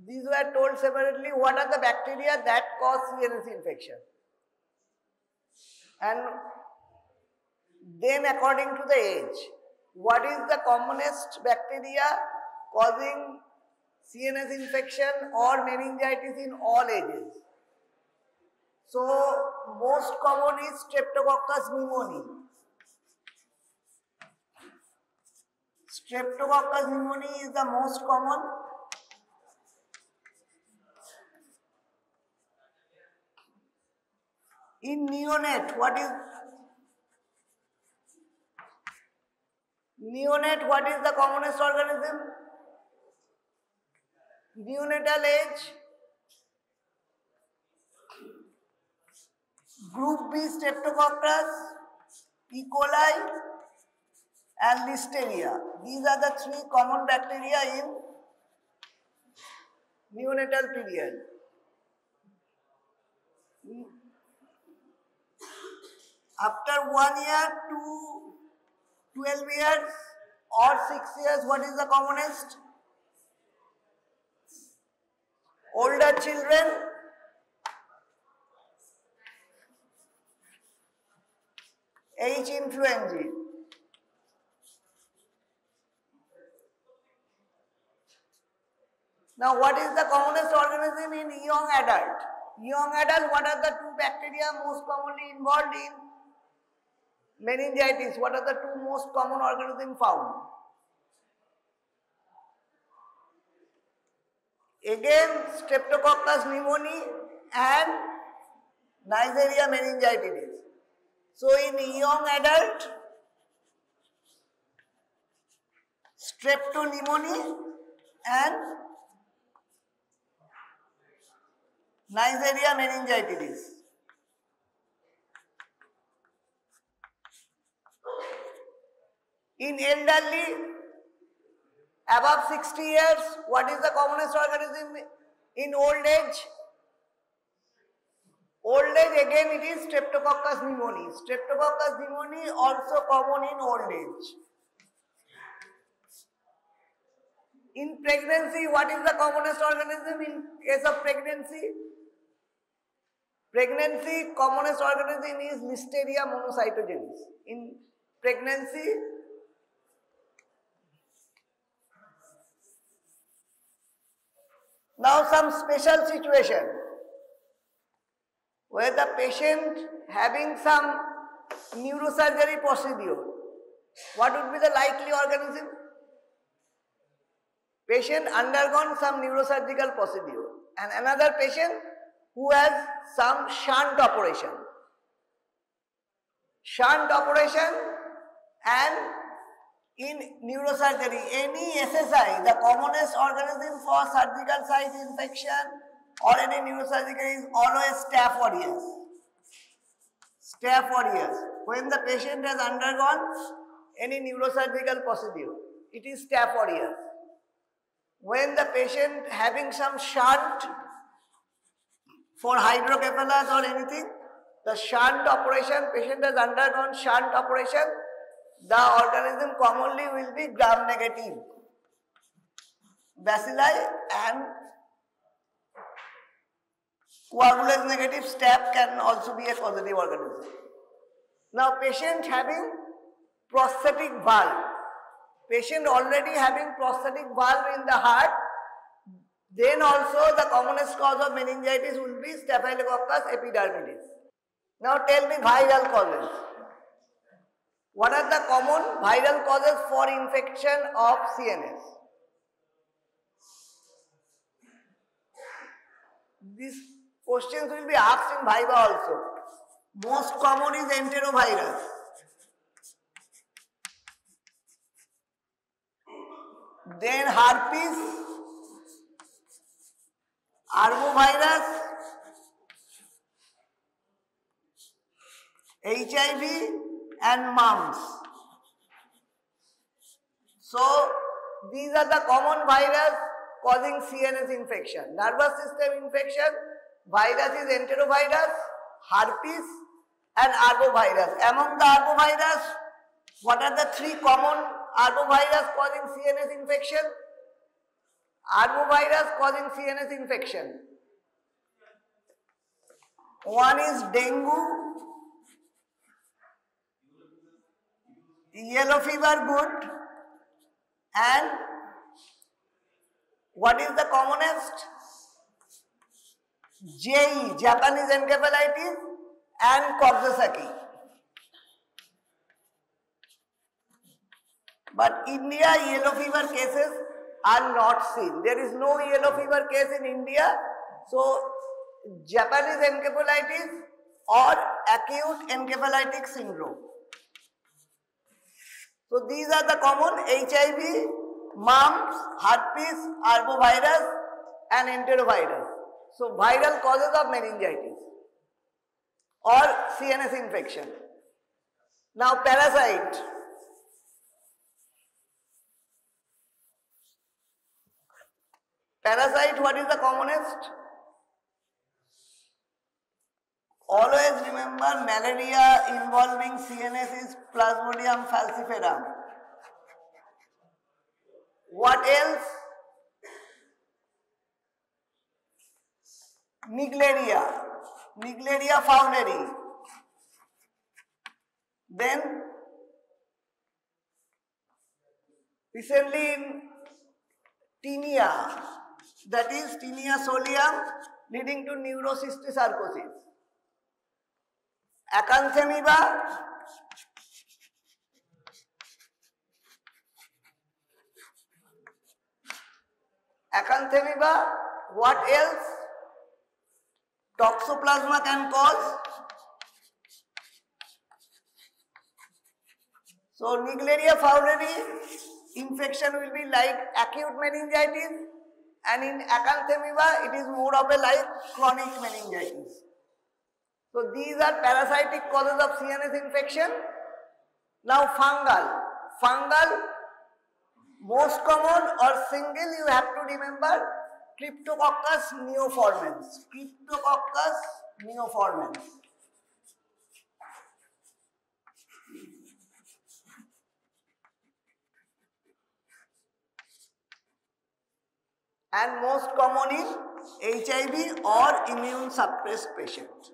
These were told separately what are the bacteria that cause CNS infection. And then according to the age, what is the commonest bacteria causing CNS infection or meningitis in all ages? So, most common is Streptococcus pneumoniae. Streptococcus pneumoniae is the most common. In neonate, what is the commonest organism? Neonatal age, group B Streptococcus, E. coli and Listeria. These are the three common bacteria in neonatal period. After 1 year to 12 years or 6 years, what is the commonest? Older children, H. influenzae. Now, what is the commonest organism in young adult? Young adult, what are the two bacteria most commonly involved in meningitis? What are the two most common organisms found? Again, Streptococcus pneumoniae and Neisseria meningitidis. So, in young adult, streptopneumoniae and Neisseria meningitidis. In elderly, above 60 years, what is the commonest organism in old age? Old age, again it is Streptococcus pneumoniae. Streptococcus pneumoniae also common in old age. In pregnancy, what is the commonest organism in case of pregnancy? Pregnancy, commonest organism is Listeria monocytogenes. In pregnancy, now some special situation where the patient having some neurosurgery procedure, what would be the likely organism? Patient undergone some neurosurgical procedure and another patient who has some shunt operation. Shunt operation and in neurosurgery, any SSI, the commonest organism for surgical site infection or any neurosurgery is always Staph aureus. Staph aureus. When the patient has undergone any neurosurgical procedure, it is Staph aureus. When the patient having some shunt for hydrocephalus or anything, the shunt operation, patient has undergone shunt operation, the organism commonly will be gram-negative. Bacilli and coagulase negative staph can also be a positive organism. Now patient having prosthetic valve, patient already having prosthetic valve in the heart, then also the commonest cause of meningitis will be Staphylococcus epidermidis. Now tell me viral causes. What are the common viral causes for infection of CNS? These questions will be asked in Viva also. Most common is enterovirus. Then herpes, arbovirus, HIV and mumps. So, these are the common virus causing CNS infection. Nervous system infection, virus is enterovirus, herpes and arbovirus. Among the arbovirus, what are the three common arbovirus causing CNS infection? Arbovirus causing CNS infection. One is dengue, yellow fever, good, and what is the commonest? JE, Japanese encephalitis, and Coxsackie. But India, yellow fever cases are not seen. There is no yellow fever case in India. So, Japanese encephalitis or acute encephalitic syndrome. So, these are the common HIV, mumps, herpes, arbovirus and enterovirus. So, viral causes of meningitis or CNS infection. Now, parasite. Parasite, what is the commonest? Always remember, malaria involving CNS is Plasmodium falciparum. What else? Naegleria, Naegleria fowleri. Then, recently in tinea, that is tinea solium leading to neurocysticercosis. Acanthamoeba, what else? Toxoplasma can cause. So, Naegleria fowleri infection will be like acute meningitis, and in Acanthamoeba it is more of a like chronic meningitis. So, these are parasitic causes of CNS infection. Now, fungal, most common or single you have to remember, Cryptococcus neoformans. And most common in HIV or immune suppressed patients.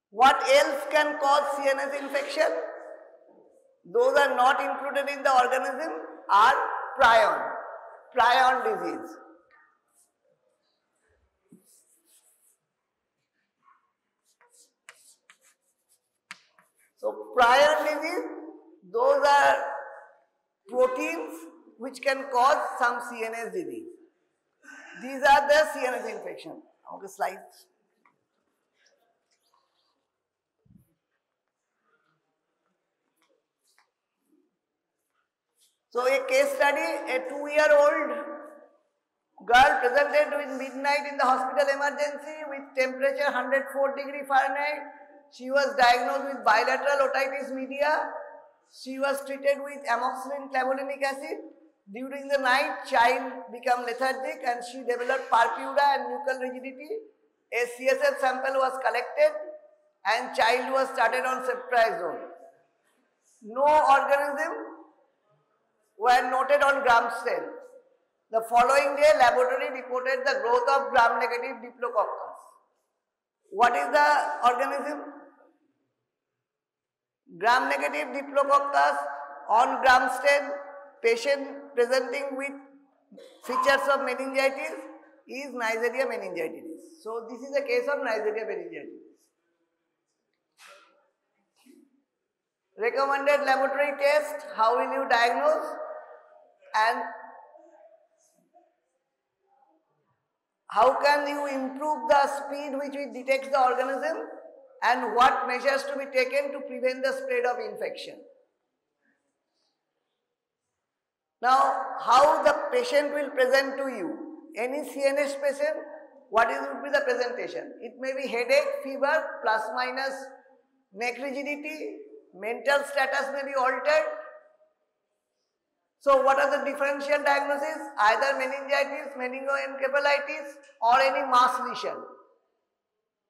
What else can cause CNS infection? Those are not included in the organism are prion disease. So, prion disease, those are proteins which can cause some CNS disease. These are the CNS infection. Okay, slides. So, a case study, a 2-year-old girl presented with midnight in the hospital emergency with temperature 104 degree Fahrenheit. She was diagnosed with bilateral otitis media. She was treated with amoxicillin clavulanic acid. During the night, child became lethargic and she developed purpura and nuchal rigidity. A CSF sample was collected and child was started on ceftriaxone. No organism were noted on gram stain. The following day, laboratory reported the growth of gram-negative Diplococcus. What is the organism? Gram-negative Diplococcus on gram stain, patient presenting with features of meningitis is Neisseria meningitidis. So, this is a case of Neisseria meningitidis. Recommended laboratory test, how will you diagnose? And how can you improve the speed which it detects the organism, and what measures to be taken to prevent the spread of infection. Now, how the patient will present to you? Any CNS patient, what would be the presentation? It may be headache, fever, plus minus neck rigidity, mental status may be altered. So, what are the differential diagnoses? Either meningitis, meningoencephalitis or any mass lesion.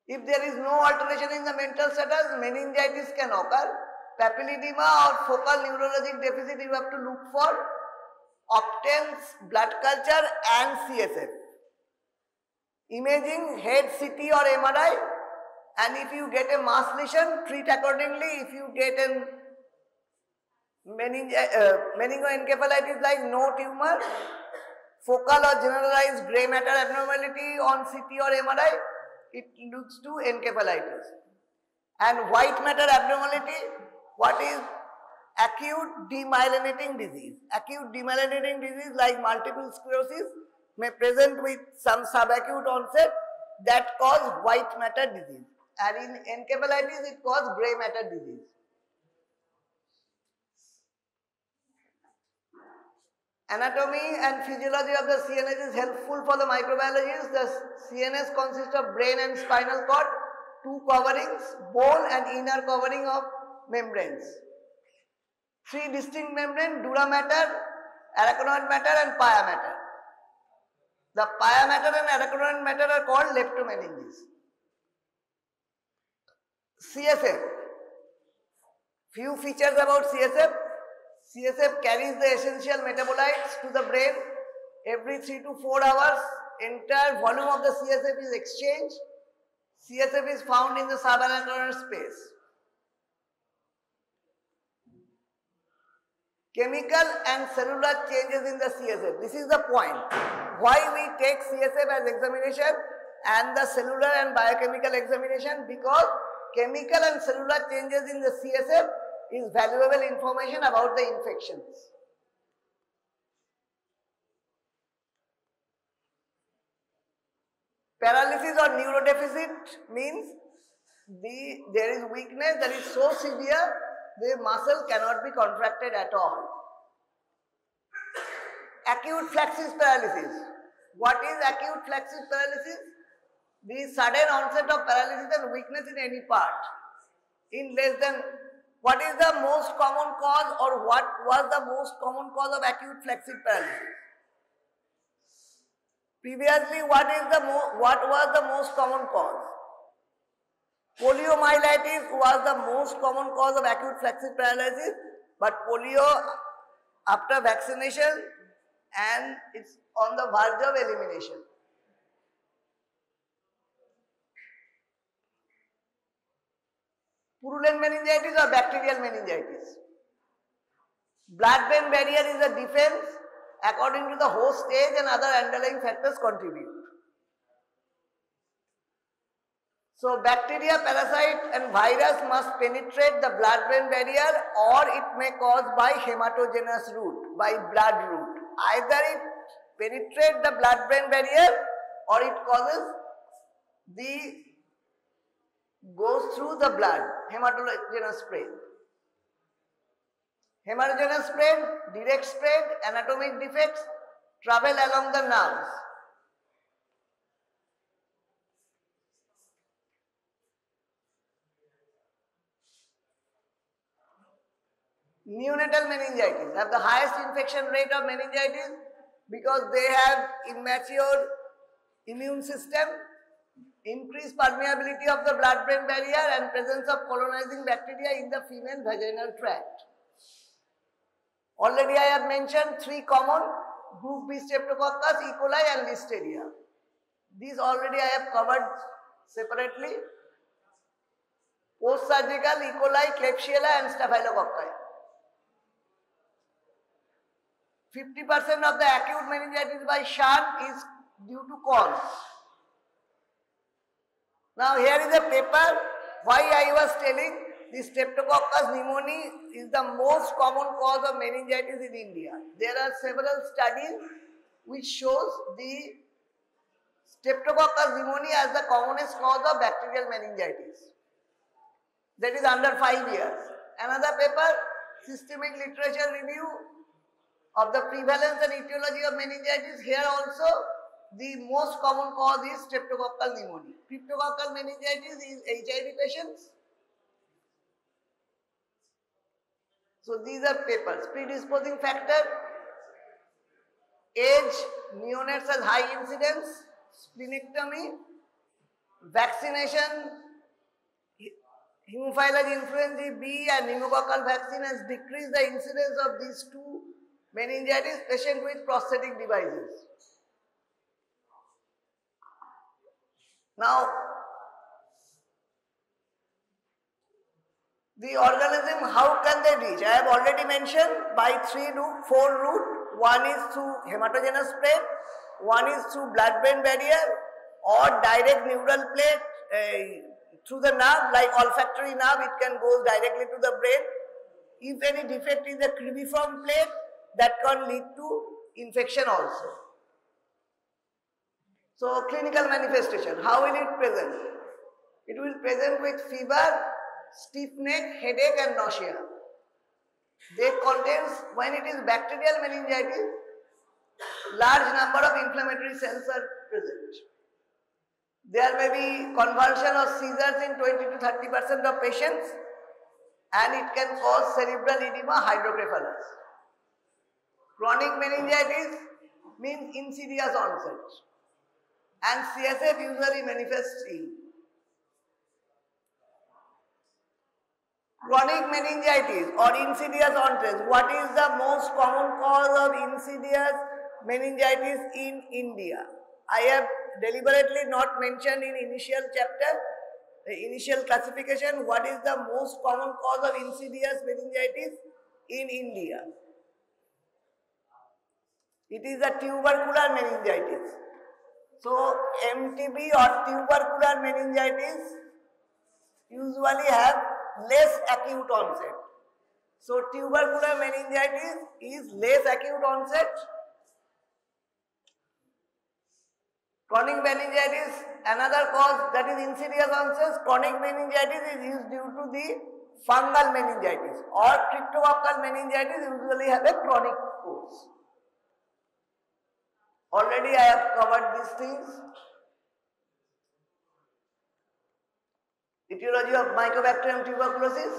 If there is no alteration in the mental status, meningitis can occur. papilledema or focal neurologic deficit, you have to look for obtains blood culture and CSF. Imaging, head CT or MRI, and if you get a mass lesion, treat accordingly. If you get an meningoencephalitis like no tumor, focal or generalized grey matter abnormality on CT or MRI, it looks to encephalitis. And white matter abnormality, what is acute demyelinating disease? Acute demyelinating disease like multiple sclerosis may present with some subacute onset that cause white matter disease. And in encephalitis, it causes grey matter disease. Anatomy and physiology of the CNS is helpful for the microbiologists. The CNS consists of brain and spinal cord, two coverings, bone and inner covering of membranes. Three distinct membranes, dura mater, arachnoid matter and pia mater. The pia mater and arachnoid matter are called leptomeninges. CSF. Few features about CSF. CSF carries the essential metabolites to the brain. Every 3 to 4 hours, entire volume of the CSF is exchanged. CSF is found in the subarachnoid space. Chemical and cellular changes in the CSF. This is the point. Why we take CSF as examination and the cellular and biochemical examination? Because chemical and cellular changes in the CSF is valuable information about the infections. Paralysis or neurodeficit means there is weakness that is so severe the muscle cannot be contracted at all. Acute flexus paralysis. What is acute flexus paralysis? The sudden onset of paralysis and weakness in any part in less than. What is the most common cause, or what was the most common cause of acute flexus paralysis? Previously, what was the most common cause? Poliomyelitis was the most common cause of acute flexus paralysis, but polio after vaccination and it's on the verge of elimination. Purulent meningitis or bacterial meningitis. Blood-brain barrier is a defense according to the host stage and other underlying factors contribute. So bacteria, parasite and virus must penetrate the blood-brain barrier, or it may cause by hematogenous route, by blood route. Either it penetrates the blood-brain barrier or it goes through the blood, hematogenous spread. Hematogenous spread, direct spread, anatomic defects, travel along the nerves. Neonatal meningitis have the highest infection rate of meningitis because they have immature immune system, increased permeability of the blood-brain barrier and presence of colonizing bacteria in the female vaginal tract. Already I have mentioned three common group B Streptococcus, E. coli and Listeria. These already I have covered separately. Post-surgical E. coli, Klebsiella and Staphylococci. 50% of the acute meningitis by shunt is due to cause. Now here is a paper why I was telling the Streptococcus pneumoniae is the most common cause of meningitis in India. There are several studies which shows the Streptococcus pneumoniae as the commonest cause of bacterial meningitis. That is under 5 years. Another paper, systemic literature review of the prevalence and etiology of meningitis. Here also the most common cause is streptococcal pneumonia. Cryptococcal meningitis is HIV patients. So these are papers. Predisposing factor, age, neonates has high incidence, splenectomy, vaccination, Haemophilus influenzae B and pneumococcal vaccine has decreased the incidence of these two meningitis patient with prosthetic devices. Now, the organism, how can they reach? I have already mentioned by 4 route. One is through hematogenous spread, one is through blood-brain barrier or direct neural plate through the nerve, like olfactory nerve, it can go directly to the brain. If any defect in the cribriform plate, that can lead to infection also. So, clinical manifestation, how will it present? It will present with fever, stiff neck, headache and nausea. They contains, when it is bacterial meningitis, large number of inflammatory cells are present. There may be convulsion or seizures in 20 to 30% of patients, and it can cause cerebral edema, hydrocephalus. Chronic meningitis means insidious onset, and CSF usually manifests ill. Chronic meningitis or insidious onset. What is the most common cause of insidious meningitis in India? I have deliberately not mentioned in initial chapter, the initial classification, what is the most common cause of insidious meningitis in India. It is the tubercular meningitis. So, MTB or tubercular meningitis usually have less acute onset. So, tubercular meningitis is less acute onset. Chronic meningitis, another cause that is insidious onset. Chronic meningitis is due to the fungal meningitis, or cryptococcal meningitis usually have a chronic course. Already I have covered these things. Etiology of Mycobacterium tuberculosis.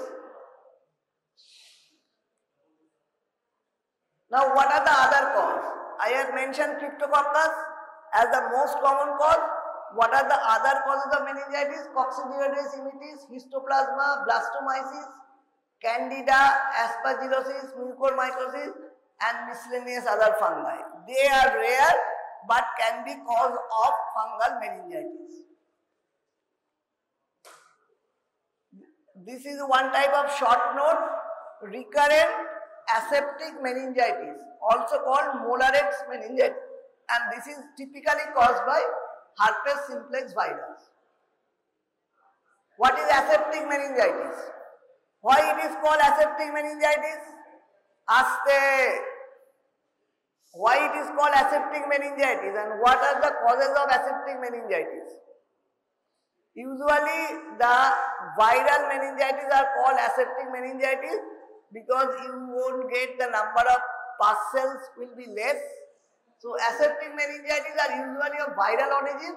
Now, what are the other causes? I have mentioned Cryptococcus as the most common cause. What are the other causes of meningitis? Coccidioides immitis, histoplasma, blastomyces, candida, aspergillosis, mucormycosis and miscellaneous other fungi. They are rare but can be cause of fungal meningitis. This is one type of short note, recurrent aseptic meningitis, also called Mollaret's meningitis, and this is typically caused by herpes simplex virus. What is aseptic meningitis? Why it is called aseptic meningitis? Aste. Why it is called aseptic meningitis and what are the causes of aseptic meningitis? Usually the viral meningitis are called aseptic meningitis because you won't get the number of pus cells will be less. So aseptic meningitis are usually of viral origin,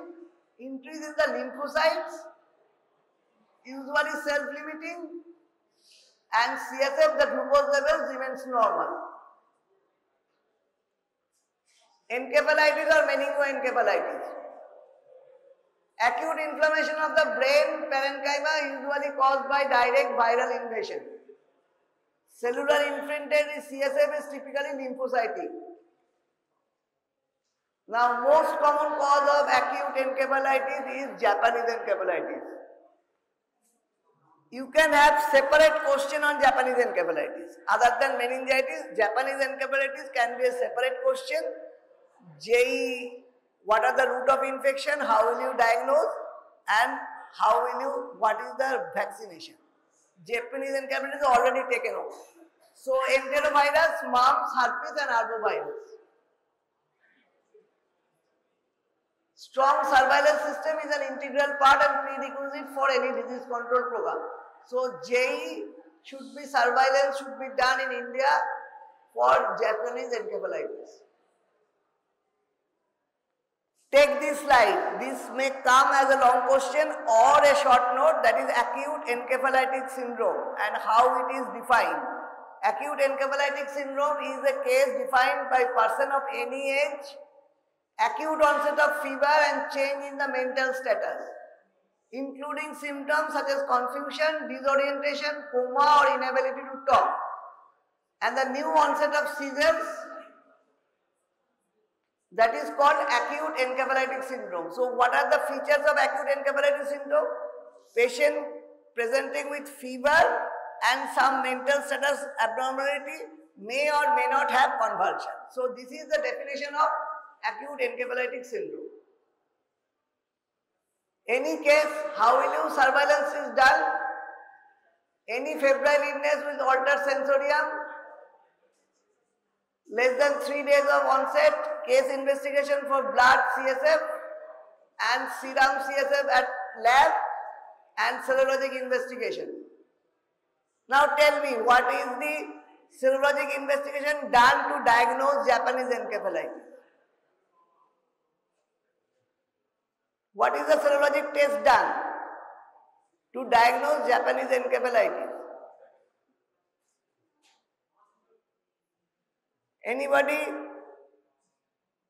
increase in the lymphocytes, usually self-limiting, and CSF, the glucose levels remains normal. Encephalitis or meningoencephalitis. Acute inflammation of the brain parenchyma usually caused by direct viral invasion. Cellular infiltrate CSF is typically lymphocytic. Now, most common cause of acute encephalitis is Japanese encephalitis. You can have separate question on Japanese encephalitis. Other than meningitis, Japanese encephalitis can be a separate question. JE, what are the route of infection, how will you diagnose, and how will you, what is the vaccination. Japanese encephalitis is already taken over. So, enterovirus, mumps, herpes and arbovirus. Strong surveillance system is an integral part and prerequisite for any disease control program. So, JE should be, surveillance should be done in India for Japanese encephalitis. Take this slide. This may come as a long question or a short note, that is acute encephalitic syndrome and how it is defined. Acute encephalitic syndrome is a case defined by person of any age, acute onset of fever and change in the mental status. including symptoms such as confusion, disorientation, coma or inability to talk. And the new onset of seizures, that is called acute encephalitis syndrome. So what are the features of acute encephalitis syndrome? Patient presenting with fever and some mental status abnormality may or may not have convulsion. So this is the definition of acute encephalitis syndrome. Any case, how will you surveillance is done? Any febrile illness with altered sensorium, less than 3 days of onset, case investigation for blood CSF and serum CSF at lab and serologic investigation. Now tell me, what is the serologic investigation done to diagnose Japanese encephalitis? What is the serologic test done to diagnose Japanese encephalitis? Anybody?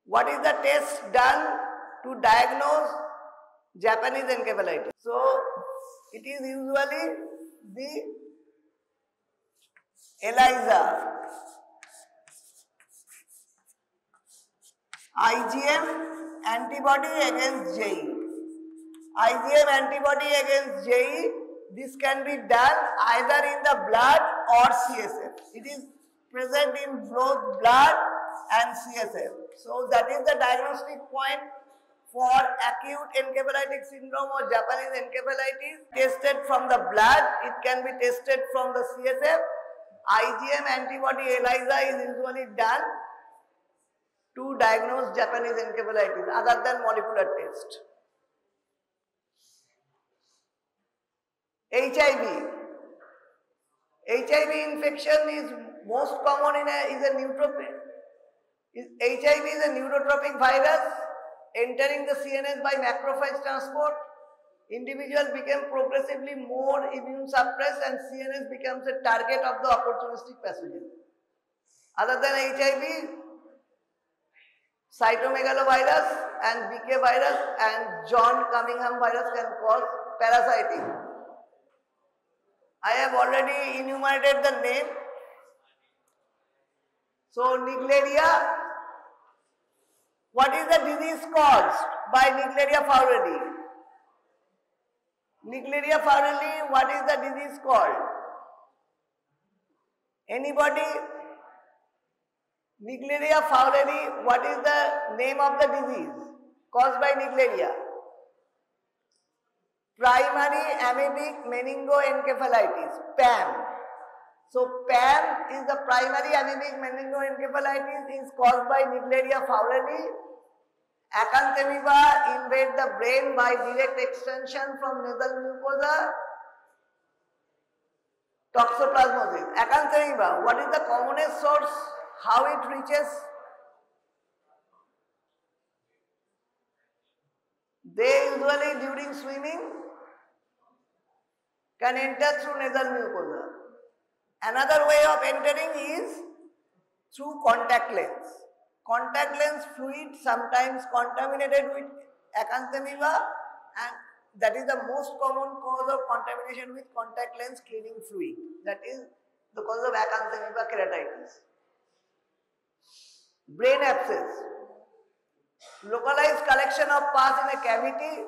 What is the test done to diagnose Japanese encephalitis? So, it is usually the ELISA, IgM antibody against JE. IgM antibody against JE, this can be done either in the blood or CSF. It is present in both blood and CSF. So that is the diagnostic point for acute encephalitis syndrome or Japanese encephalitis. Tested from the blood, it can be tested from the CSF. IgM antibody ELISA is usually done to diagnose Japanese encephalitis other than molecular test. HIV. HIV infection is most common in HIV is a neurotropic virus entering the CNS by macrophage transport. Individuals become progressively more immune suppressed and CNS becomes a target of the opportunistic pathogen. Other than HIV, cytomegalovirus and BK virus and John Cunningham virus can cause parasitic. I have already enumerated the name. So Naegleria, what is the disease caused by Naegleria fowleri? Naegleria fowleri, what is the disease called? Anybody? Naegleria fowleri, what is the name of the disease caused by Naegleria? Primary amoebic meningoencephalitis, PAM. So PAM is the primary amoebic meningoencephalitis is caused by Naegleria fowleri. Acanthamoeba invade the brain by direct extension from nasal mucosa. Toxoplasmosis. Acanthamoeba, what is the commonest source? How it reaches? They usually during swimming can enter through nasal mucosa. Another way of entering is through contact lens. Contact lens fluid sometimes contaminated with acanthamoeba, and that is the most common cause of contamination with contact lens cleaning fluid. That is the cause of acanthamoeba keratitis. Brain abscess. Localized collection of pus in a cavity.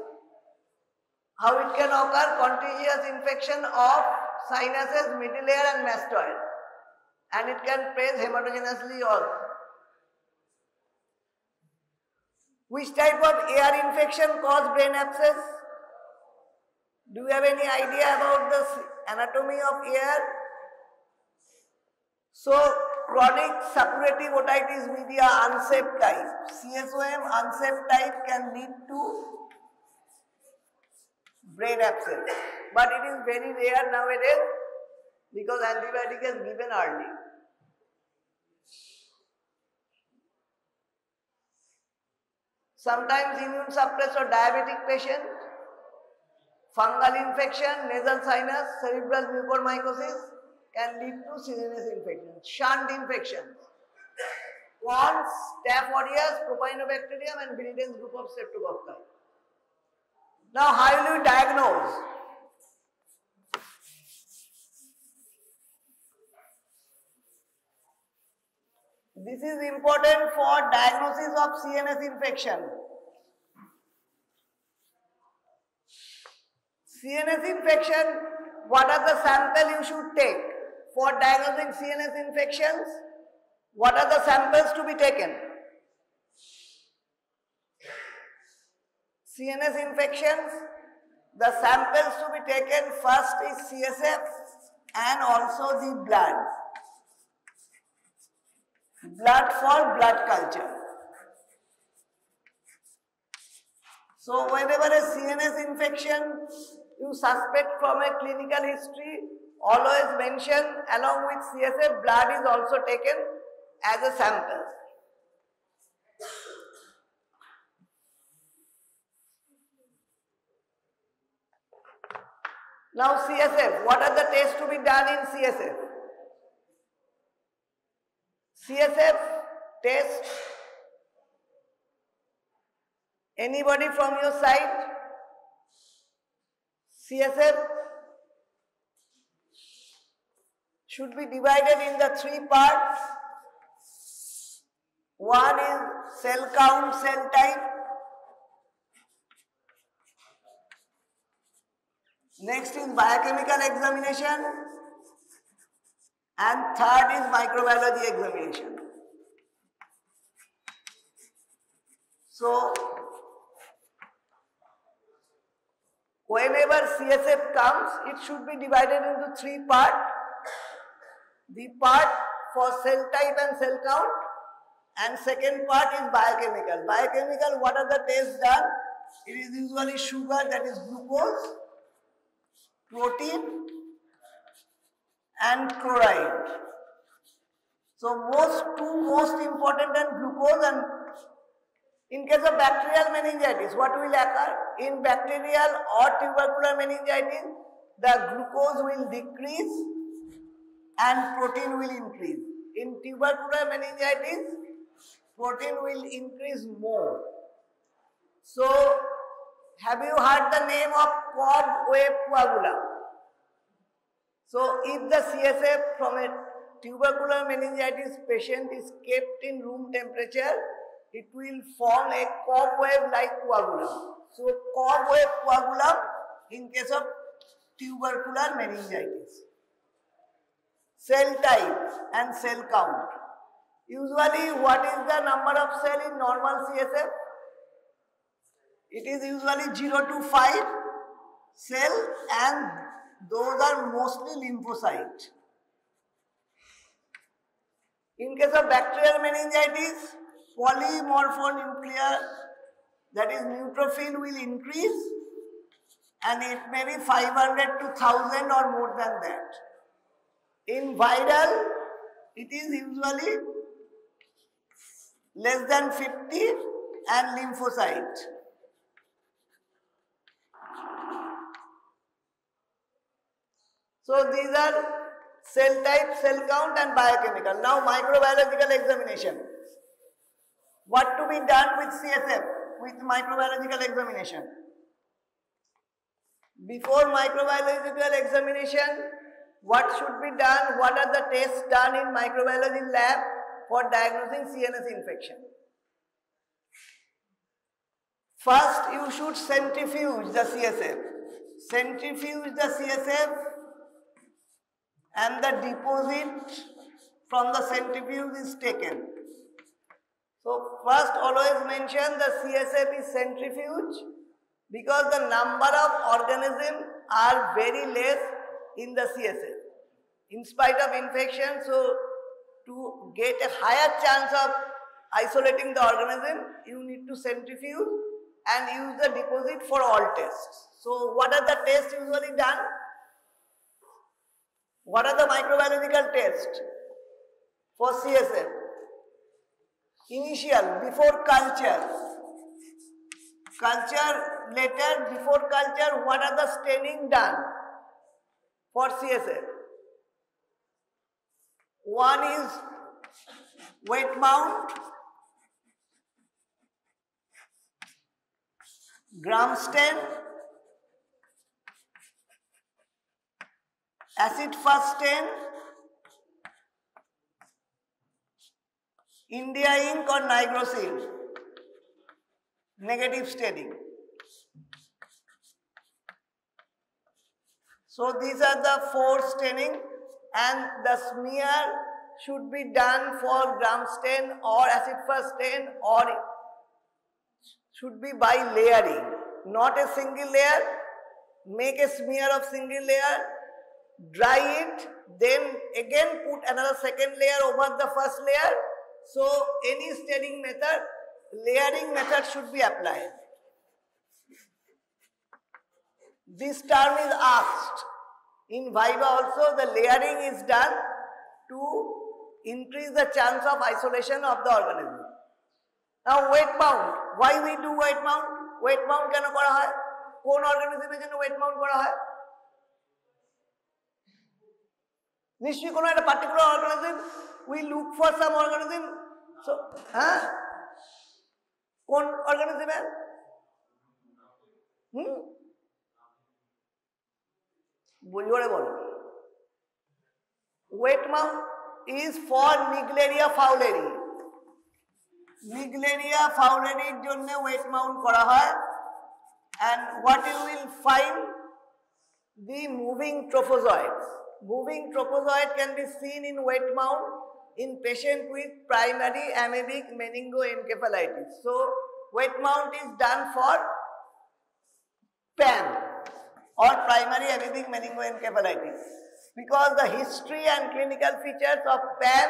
How it can occur? Contagious infection of sinuses, middle ear and mastoid, and it can spread hematogenously also. Which type of air infection cause brain abscess? Do you have any idea about the anatomy of air? So, chronic suppurative otitis media unsafe type, CSOM unsafe type can lead to brain abscess, but it is very rare nowadays because antibiotic is given early. Sometimes immune suppressed or diabetic patient, fungal infection, nasal sinus, cerebral mucormycosis can lead to CNS infection. Shunt infections, Quans, Staph aureus, Propionibacterium and Benedict's group of streptococci. Now how will you diagnose? This is important for diagnosis of CNS infection. CNS infection, what are the samples you should take for diagnosing CNS infections? What are the samples to be taken? CNS infections, the samples to be taken first is CSF and also the blood. Blood for blood culture. So whenever a CNS infection you suspect from a clinical history, always mention along with CSF, blood is also taken as a sample. Now CSF, what are the tests to be done in CSF? CSF test, anybody from your side? CSF should be divided in the three parts. One is cell count, cell type. Next is biochemical examination. And third is microbiology examination. So, whenever CSF comes, it should be divided into three parts. The part for cell type and cell count, and second part is biochemical. Biochemical, what are the tests done? It is usually sugar, that is glucose, protein, and chloride. So two most important are glucose, and in case of bacterial meningitis, what will occur? In bacterial or tubercular meningitis, the glucose will decrease and protein will increase. In tubercular meningitis, protein will increase more. So, have you heard the name of cobweb coagulum? So, if the CSF from a tubercular meningitis patient is kept in room temperature, it will form a cobweb-like coagulum. So, cobweb coagulum in case of tubercular meningitis. Cell type and cell count. Usually, what is the number of cell in normal CSF? It is usually 0 to 5 cell, and those are mostly lymphocyte. In case of bacterial meningitis, polymorphonuclear, that is neutrophil, will increase, and it may be 500 to 1000 or more than that. In viral, it is usually less than 50 and lymphocyte. So these are cell type, cell count and biochemical. Now microbiological examination. What to be done with CSF, with microbiological examination? Before microbiological examination, what should be done? What are the tests done in microbiology lab for diagnosing CNS infection? First, you should centrifuge the CSF. Centrifuge the CSF, and the deposit from the centrifuge is taken. So, first always mention the CSF is centrifuge because the number of organisms are very less in the CSF. In spite of infection, so to get a higher chance of isolating the organism, you need to centrifuge and use the deposit for all tests. So, what are the tests usually done? What are the microbiological tests for CSF? Initial, before culture. Culture, later, before culture, what are the staining done for CSF? One is wet mount, gram stain, Acid first stain, India ink or nigrosin, negative staining. So these are the 4 staining, and the smear should be done for gram stain or acid first stain, or should be by layering, not a single layer. Make a smear of single layer, dry it, then again put another second layer over the first layer. So any staining method, layering method should be applied. This term is asked. In Viva also the layering is done to increase the chance of isolation of the organism. Now weight mount. Why we do weight mount? Weight mount কেন করা হয়? কোন অর্গানিজমের জন্য weight mount করা হয়? নিশ্চয়ই কোনো একটা particular organism, we look for some organism. So, কোন অর্গানিজমের? বুঝলে বলো। Weight mount is for Naegleria fowleri. Naegleria fowleri এর জন্য weight mount করা হয়, and what you will find, the moving trophozoites. Moving trophozoite can be seen in weight mount in patient with primary amoebic meningoencephalitis. So weight mount is done for PAM or primary amoebic meningoencephalitis, because the history and clinical features of PAM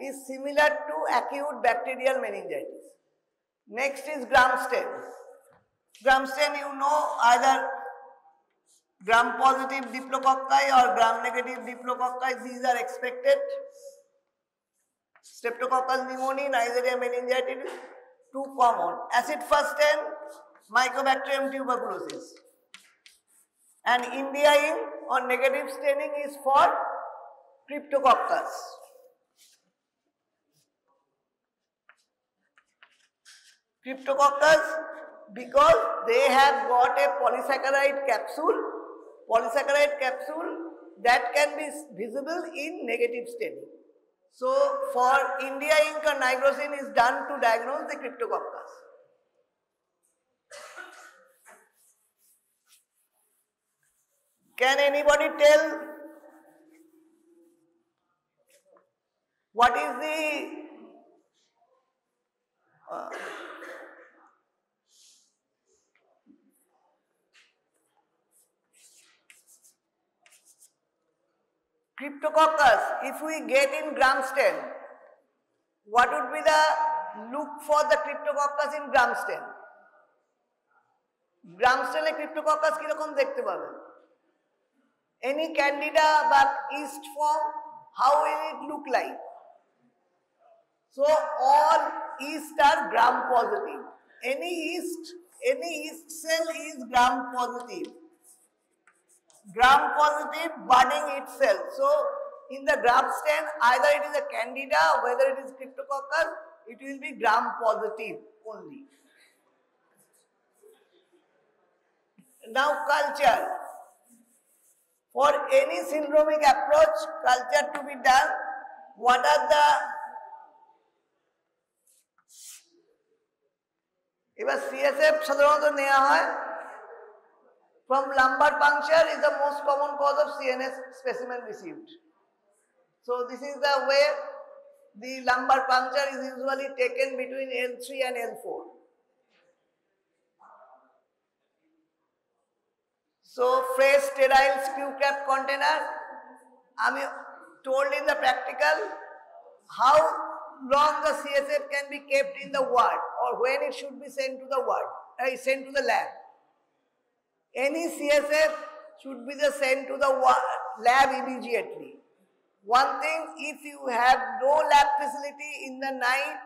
is similar to acute bacterial meningitis. Next is gram stain. Gram stain, you know, either gram positive diplococci or gram negative diplococci, these are expected. Streptococcus pneumoniae, Neisseria meningitis, too common. Acid first stain, Mycobacterium tuberculosis. And India ink or negative staining is for Cryptococcus. Cryptococcus, because they have got a polysaccharide capsule that can be visible in negative staining. So for India ink or nigrosin is done to diagnose the Cryptococcus. Can anybody tell what is the Cryptococcus, if we get in gram stain, what would be the look for the Cryptococcus in gram stain? Gram stain e Cryptococcus ki rokom dekhte paben? Any candida but yeast form, how will it look like? So all yeast are gram positive. Any yeast cell is gram positive. Gram positive budding itself. So in the gram stain, either it is a candida, whether it is Cryptococcus, it will be gram positive only. Now culture. For any syndromic approach, culture to be done, what are the এবার CSF সাধারণত নেওয়া হয় from lumbar puncture is the most common cause of CNS specimen received. So this is the way the lumbar puncture is usually taken between L3 and L4. So fresh sterile screw cap container, I am told in the practical how long the CSF can be kept in the ward or when it should be sent to the ward, sent to the lab. Any CSF should be sent to the lab immediately. One thing, if you have no lab facility in the night,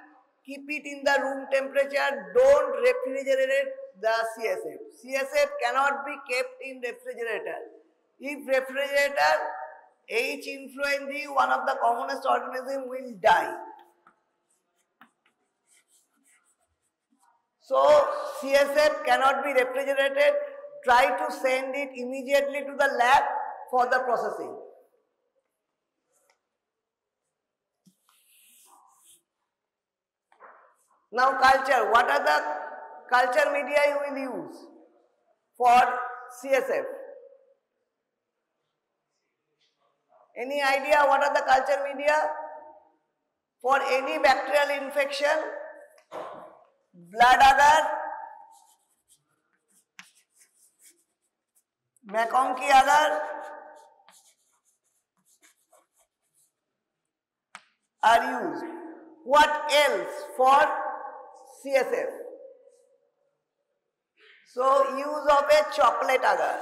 keep it in the room temperature, don't refrigerate the CSF. CSF cannot be kept in refrigerator. If refrigerator, H. influenzae, one of the commonest organism, will die. So CSF cannot be refrigerated. Try to send it immediately to the lab for the processing. Now culture, what are the culture media you will use for CSF? Any idea what are the culture media? For any bacterial infection, blood agar, McConkey agar are used. What else for CSF? So use of a chocolate agar.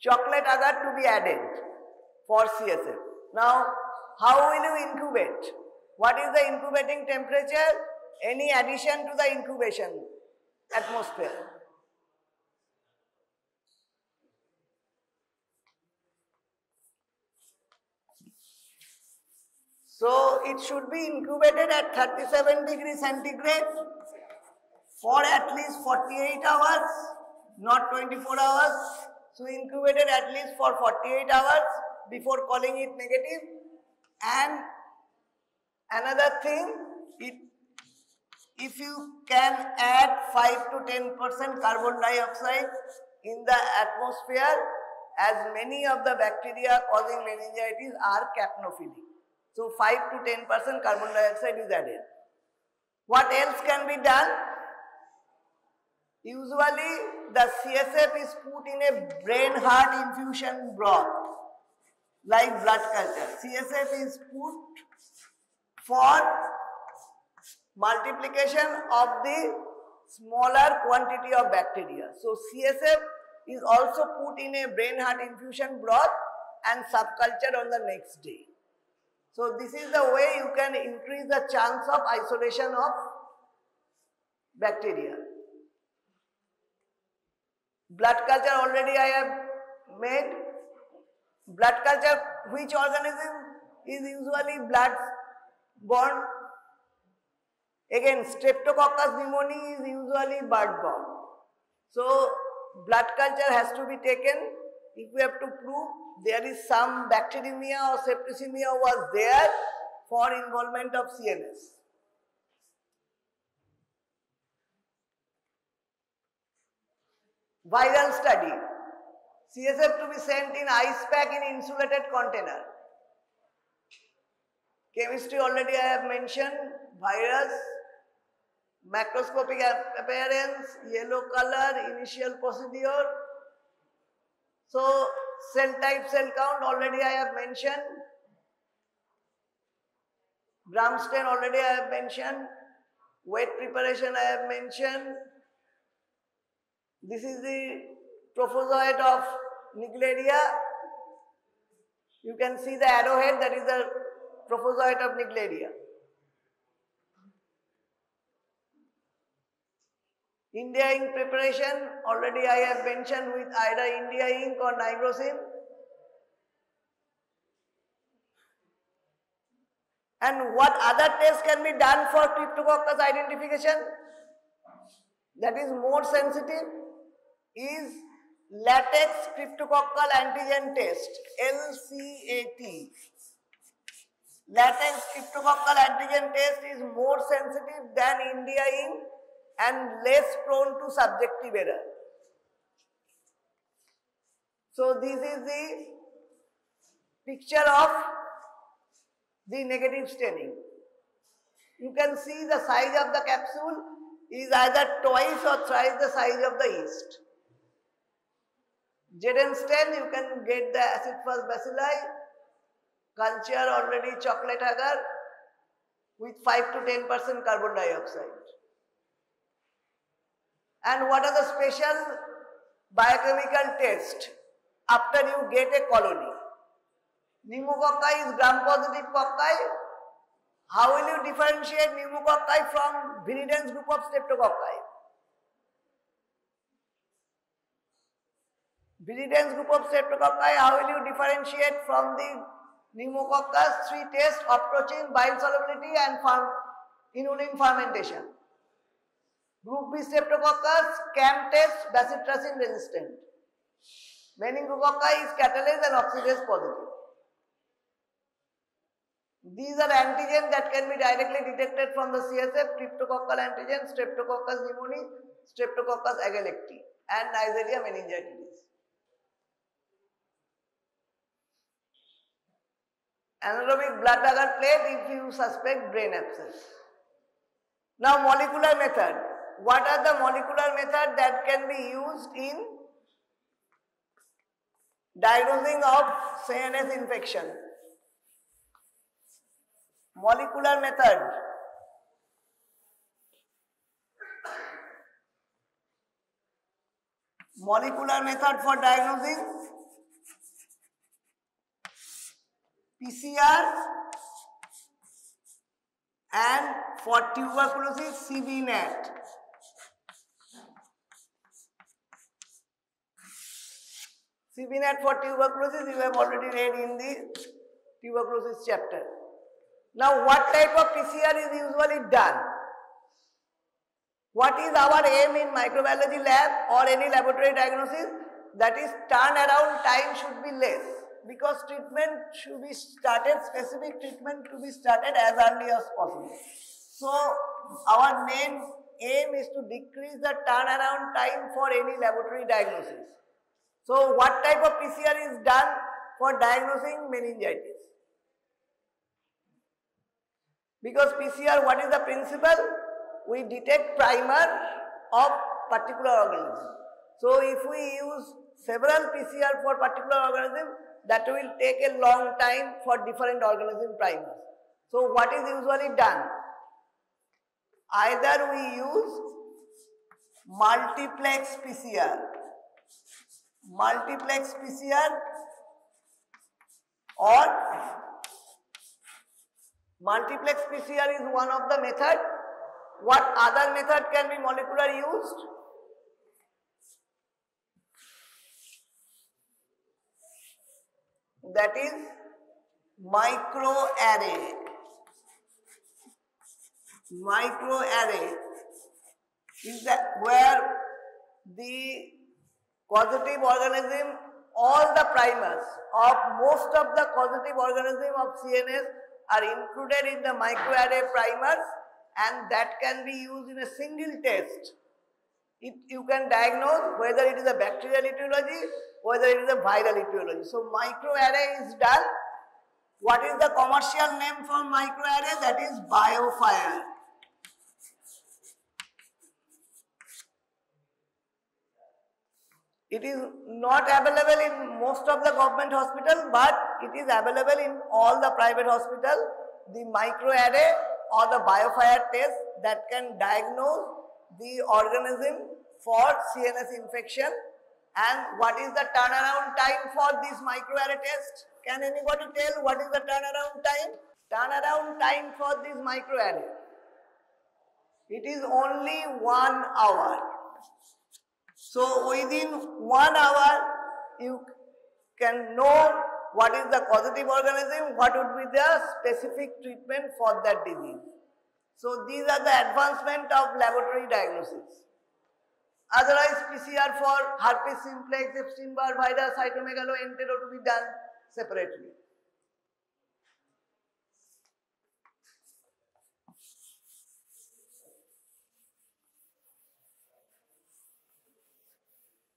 Chocolate agar to be added for CSF. Now, how will you incubate? What is the incubating temperature? Any addition to the incubation atmosphere. So it should be incubated at 37 degrees centigrade for at least 48 hours, not 24 hours. So incubated at least for 48 hours before calling it negative. And another thing, if you can add 5 to 10% carbon dioxide in the atmosphere, as many of the bacteria causing meningitis are capnophilic. So 5 to 10% carbon dioxide is added. What else can be done? Usually the CSF is put in a brain heart infusion broth like blood culture. CSF is put for multiplication of the smaller quantity of bacteria. So CSF is also put in a brain heart infusion broth and subcultured on the next day. So this is the way you can increase the chance of isolation of bacteria. Blood culture already I have made. Blood culture, which organism is usually blood borne? Again, Streptococcus pneumoniae is usually bird borne. So blood culture has to be taken if we have to prove there is some bacteremia or septicemia was there for involvement of CNS. Viral study. CSF to be sent in ice pack in insulated container. Chemistry already I have mentioned. Virus, macroscopic appearance, yellow color, initial procedure. So cell type, cell count already I have mentioned. Gram stain already I have mentioned. Wet preparation I have mentioned. This is the trophozoite of Naegleria. You can see the arrowhead, that is the trophozoite of Naegleria. India ink preparation already I have mentioned with either India ink or nigrosin. And what other tests can be done for Cryptococcus identification that is more sensitive is latex cryptococcal antigen test, LCAT. Latex cryptococcal antigen test is more sensitive than India ink and less prone to subjective error. So this is the picture of the negative staining. You can see the size of the capsule is either twice or thrice the size of the yeast. Jaden stain, you can get the acid fast bacilli, culture already chocolate agar with 5 to 10% carbon dioxide. And what are the special biochemical tests after you get a colony? Pneumococci is gram-positive cocci. How will you differentiate pneumococci from viridans group of streptococci? Viridans group of streptococci, how will you differentiate from the pneumococcus? 3 tests: optocin, bile solubility and inulin fermentation. Group B streptococcus, CAM test, bacitracin resistant. Meningococci is catalase and oxidase positive. These are antigens that can be directly detected from the CSF: cryptococcal antigen, Streptococcus pneumoniae, Streptococcus agalacti, and Neisseria meningitidis. Anaerobic blood agar plate if you suspect brain abscess. Now molecular method. What are the molecular methods that can be used in diagnosing of CNS infection? Molecular method. Molecular method for diagnosing: PCR, and for tuberculosis CBNAT. CBNAT for tuberculosis you have already read in the tuberculosis chapter. Now what type of PCR is usually done? What is our aim in microbiology lab or any laboratory diagnosis? That is, turnaround time should be less, because treatment should be started, specific treatment to be started as early as possible. So our main aim is to decrease the turnaround time for any laboratory diagnosis. So what type of PCR is done for diagnosing meningitis? Because PCR, what is the principle? We detect primer of particular organism. So if we use several PCR for particular organism, that will take a long time for different organism primers. So what is usually done? Either we use multiplex PCR. Multiplex PCR or multiplex PCR is one of the method. What other method can be molecular used? That is microarray. Microarray is that where the causative organism, all the primers of most of the causative organism of CNS are included in the microarray primers, and that can be used in a single test. You can diagnose whether it is a bacterial etiology, whether it is a viral etiology. So microarray is done. What is the commercial name for microarray? That is BioFire. It is not available in most of the government hospitals, but it is available in all the private hospitals. The microarray or the BioFire test that can diagnose the organism for CNS infection. And what is the turnaround time for this microarray test? Can anybody tell what is the turnaround time? Turnaround time for this microarray. It is only 1 hour. So within 1 hour you can know what is the causative organism, what would be the specific treatment for that disease. So these are the advancement of laboratory diagnosis. Otherwise PCR for herpes simplex, Epstein-Barr virus, cytomegalo, entero to be done separately.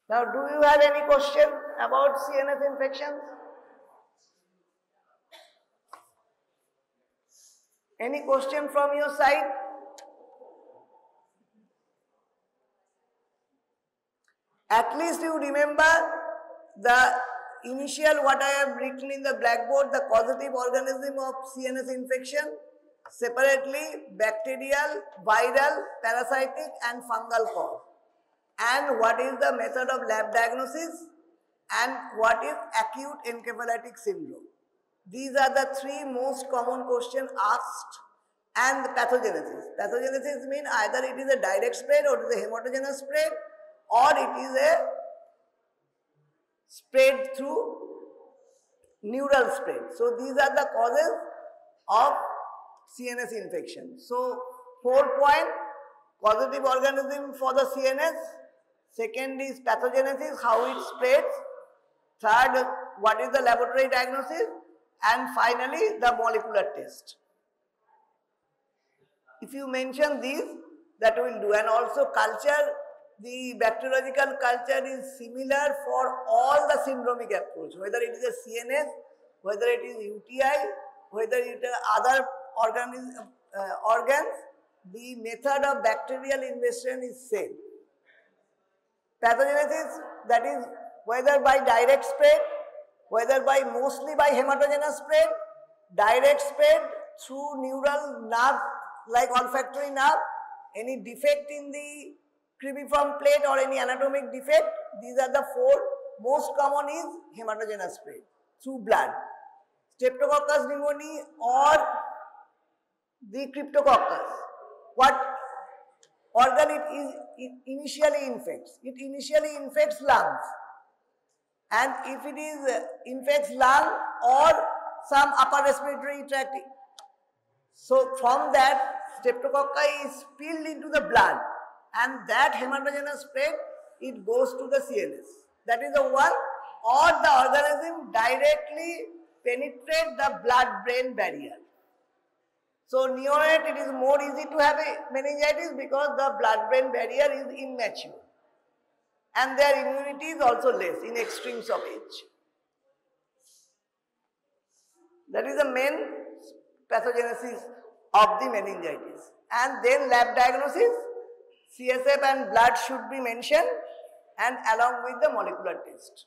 Now, do you have any question about CNS infections? Any question from your side? At least you remember the initial what I have written in the blackboard, the causative organism of CNS infection, separately bacterial, viral, parasitic and fungal cause. And what is the method of lab diagnosis, and what is acute encephalitic syndrome. These are the 3 most common questions asked. And the pathogenesis. Pathogenesis means either it is a direct spread or it is a hematogenous spread, or it is a spread through neural spread. So these are the causes of CNS infection. So 4 point, causative organism for the CNS. Second is pathogenesis, how it spreads. Third, what is the laboratory diagnosis? And finally, the molecular test. If you mention these, that will do. And also culture, the bacteriological culture is similar for all the syndromic approach, whether it is a CNS, whether it is UTI, whether it is other organs, the method of bacterial investigation is same. Pathogenesis, that is whether by direct spread, whether by mostly by hematogenous spread, direct spread through neural nerve like olfactory nerve, any defect in the cribriform plate or any anatomic defect, these are the four. Most common is hematogenous spread through blood. Streptococcus pneumoniae or the cryptococcus. What organ it initially infects? It initially infects lungs. And if it is infects lung or some upper respiratory tract, so from that streptococci is spilled into the blood, and that hematogenous spread, it goes to the CNS. That is the one, or the organism directly penetrate the blood-brain barrier. So neonate, it is more easy to have a meningitis because the blood-brain barrier is immature. And their immunity is also less in extremes of age. That is the main pathogenesis of the meningitis. And then lab diagnosis, CSF and blood should be mentioned, and along with the molecular test.